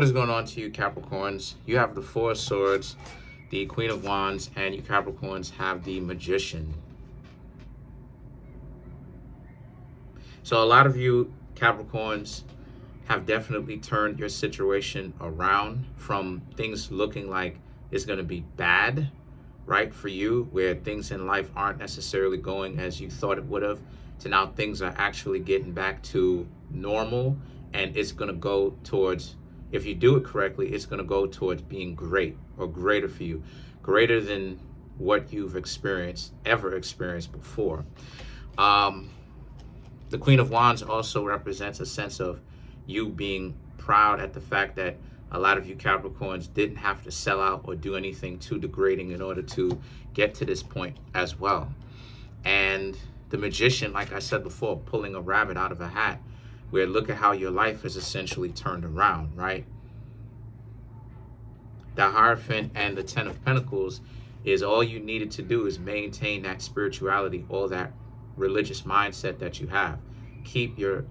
What is going on to you, Capricorns? You have the Four of Swords, the Queen of Wands, and you Capricorns have the Magician. So a lot of you Capricorns have definitely turned your situation around from things looking like it's going to be bad, right, for you, where things in life aren't necessarily going as you thought it would have, to now things are actually getting back to normal, and it's going to go towards, if you do it correctly, it's going to go towards being great or greater for you, greater than what you've ever experienced before. The Queen of Wands also represents a sense of you being proud at the fact that a lot of you Capricorns didn't have to sell out or do anything too degrading in order to get to this point as well. And the Magician, like I said before, pulling a rabbit out of a hat, where look at how your life is essentially turned around, right? The Hierophant and the Ten of Pentacles is all you needed to do is maintain that spirituality, all that religious mindset that you have. Keep your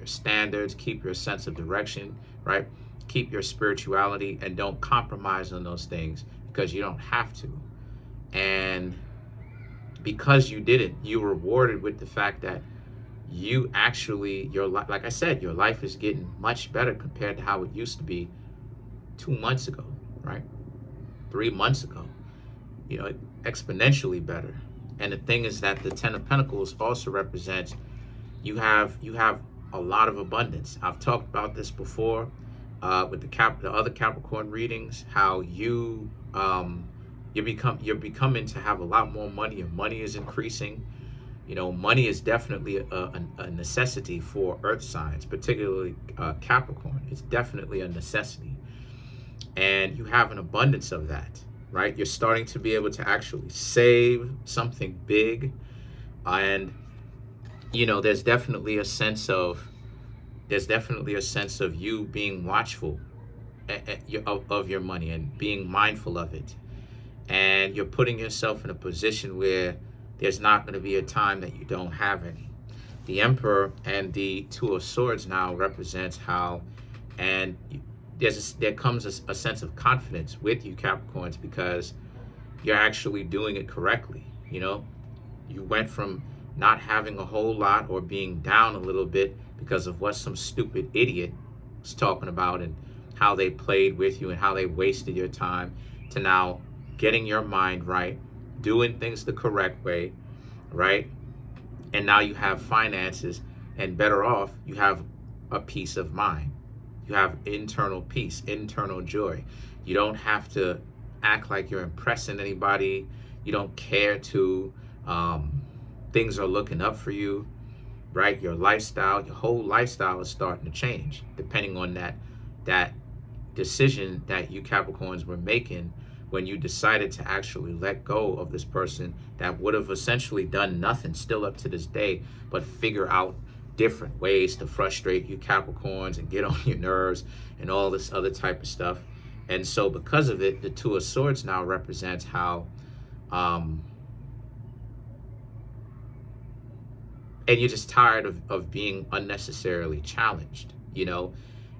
standards, keep your sense of direction, right? Keep your spirituality and don't compromise on those things, because you don't have to. And because you didn't, you were rewarded with the fact that you actually, like I said, your life is getting much better compared to how it used to be 2 months ago, right? 3 months ago, exponentially better. And the thing is that the Ten of Pentacles also represents you have a lot of abundance. I've talked about this before with the other Capricorn readings, how you're becoming to have a lot more money, and money is increasing. Money is definitely a necessity for earth signs, particularly Capricorn. It's definitely a necessity. And you have an abundance of that, right? You're starting to be able to actually save something big. And, there's definitely a sense of you being watchful of your money and being mindful of it. And you're putting yourself in a position where there's not going to be a time that you don't have any. The Emperor and the Two of Swords now represents how, and there comes a sense of confidence with you Capricorns, because you're actually doing it correctly. You went from not having a whole lot or being down a little bit because of what some stupid idiot was talking about and how they played with you and how they wasted your time, to now getting your mind right, doing things the correct way, right? And now you have finances, and better off, you have a peace of mind. You have internal peace, internal joy. You don't have to act like you're impressing anybody. You don't care to. Things are looking up for you, right? Your whole lifestyle is starting to change, depending on that decision that you Capricorns were making when you decided to actually let go of this person that would have essentially done nothing still up to this day, but figure out different ways to frustrate you Capricorns and get on your nerves and all this other type of stuff. And so because of it, the Two of Swords now represents how, and you're just tired of being unnecessarily challenged.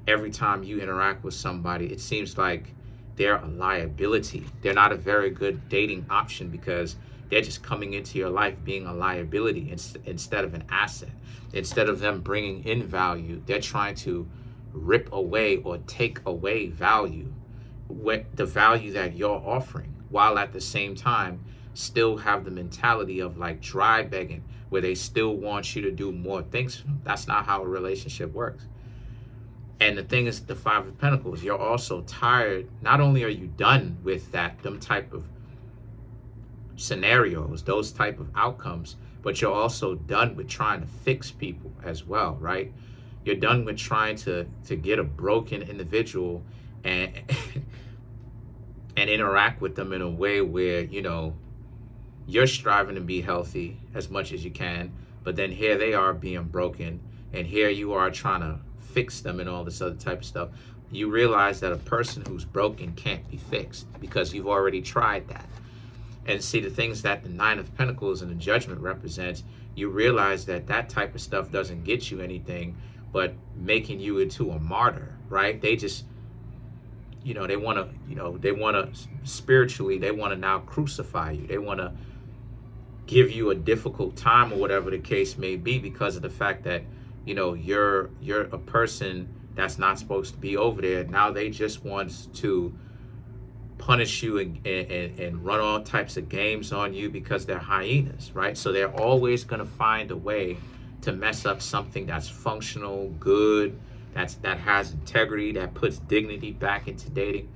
Every time you interact with somebody, it seems like they're a liability. They're not a very good dating option, because they're just coming into your life being a liability instead of an asset. Instead of them bringing in value, they're trying to rip away or take away value, the value that you're offering, while at the same time still have the mentality of like dry begging, where they still want you to do more things for them. That's not how a relationship works. And the thing is, the Five of Pentacles, you're also tired. Not only are you done with them type of scenarios, those type of outcomes, but you're also done with trying to fix people as well, right? You're done with trying to get a broken individual and and interact with them in a way where, you're striving to be healthy as much as you can, but then here they are being broken, and here you are trying to fix them and all this other type of stuff. You realize that a person who's broken can't be fixed, because you've already tried that. And see, the things that the Nine of Pentacles and the Judgment represents, you realize that type of stuff doesn't get you anything but making you into a martyr, right? They just they want to, they want to spiritually, they want to now crucify you. They want to give you a difficult time or whatever the case may be, because of the fact that, you're a person that's not supposed to be over there. Now they just want to punish you and run all types of games on you, because they're hyenas, right? So they're always going to find a way to mess up something that's functional, good, that has integrity, that puts dignity back into dating.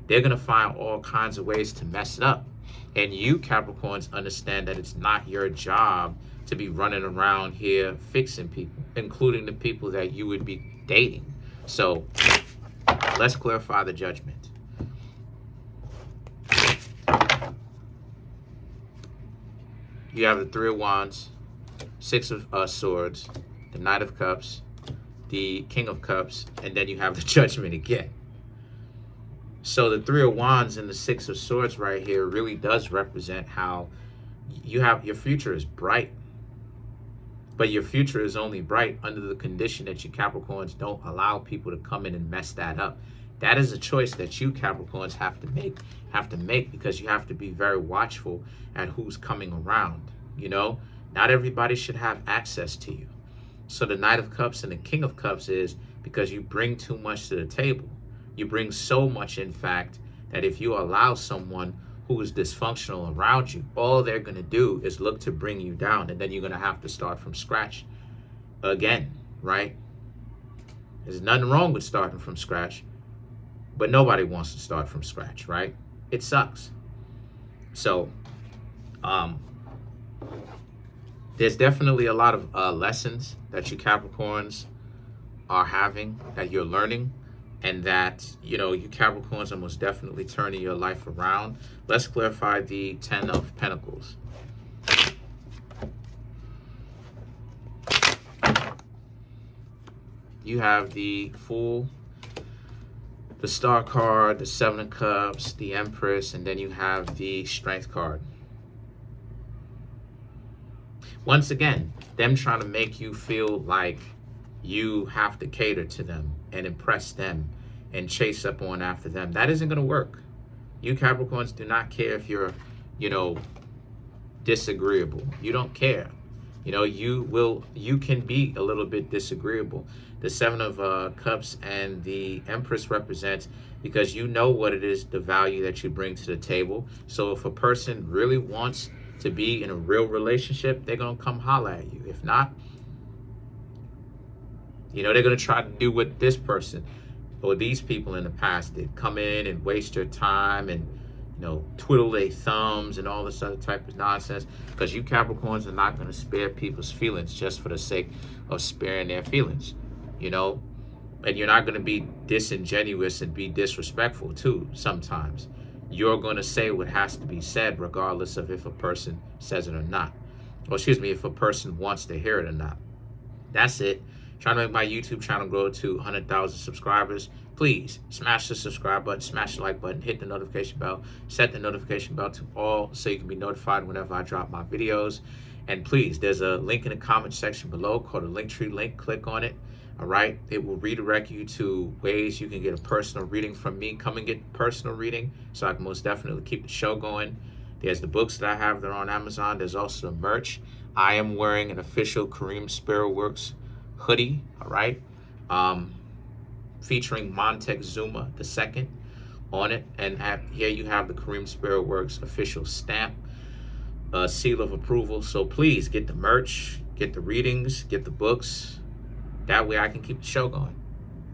They're going to find all kinds of ways to mess it up. And you Capricorns understand that it's not your job to be running around here fixing people, including the people that you would be dating. So let's clarify the judgment. You have the Three of Wands, Six of Swords, the Knight of Cups, the King of Cups, and then you have the Judgment again. So the Three of Wands and the Six of Swords right here really does represent how your future is bright. But your future is only bright under the condition that you Capricorns don't allow people to come in and mess that up. That is a choice that you Capricorns have to make, because you have to be very watchful at who's coming around. Not everybody should have access to you. So the Knight of Cups and the King of Cups is because you bring too much to the table. You bring so much, in fact, that if you allow someone who is dysfunctional around you, all they're going to do is look to bring you down, and then you're going to have to start from scratch again, right? There's nothing wrong with starting from scratch, but nobody wants to start from scratch, right? It sucks. So there's definitely a lot of lessons that you Capricorns are having, that you're learning, and that, you Capricorns are most definitely turning your life around. Let's clarify the Ten of Pentacles. You have the Fool, the Star card, the Seven of Cups, the Empress, and then you have the Strength card. Once again, them trying to make you feel like you have to cater to them and impress them and chase up on after them. That isn't going to work. You Capricorns do not care if you're, disagreeable. You don't care. You can be a little bit disagreeable. The Seven of Cups and the Empress represents, because you know what it is, the value that you bring to the table. So if a person really wants to be in a real relationship, they're going to come holler at you. If not, they're going to try to do what this person or these people in the past did. Come in and waste your time and, twiddle their thumbs and all this other type of nonsense. Because you Capricorns are not going to spare people's feelings just for the sake of sparing their feelings, And you're not going to be disingenuous and be disrespectful, too, sometimes. You're going to say what has to be said, regardless of if a person says it or not. Or excuse me, if a person wants to hear it or not. That's it. Trying to make my YouTube channel grow to 100,000 subscribers. Please smash the subscribe button, smash the like button, hit the notification bell, set the notification bell to all so you can be notified whenever I drop my videos. And please, there's a link in the comment section below called a Linktree link. Click on it. All right. It will redirect you to ways you can get a personal reading from me. Come and get a personal reading so I can most definitely keep the show going. There's the books that I have that are on Amazon. There's also the merch. I am wearing an official Kareemspiritworks hoodie, all right, featuring Montezuma II on it. And here you have the Kareemspiritworks official stamp, seal of approval. So please get the merch, get the readings, get the books. That way I can keep the show going.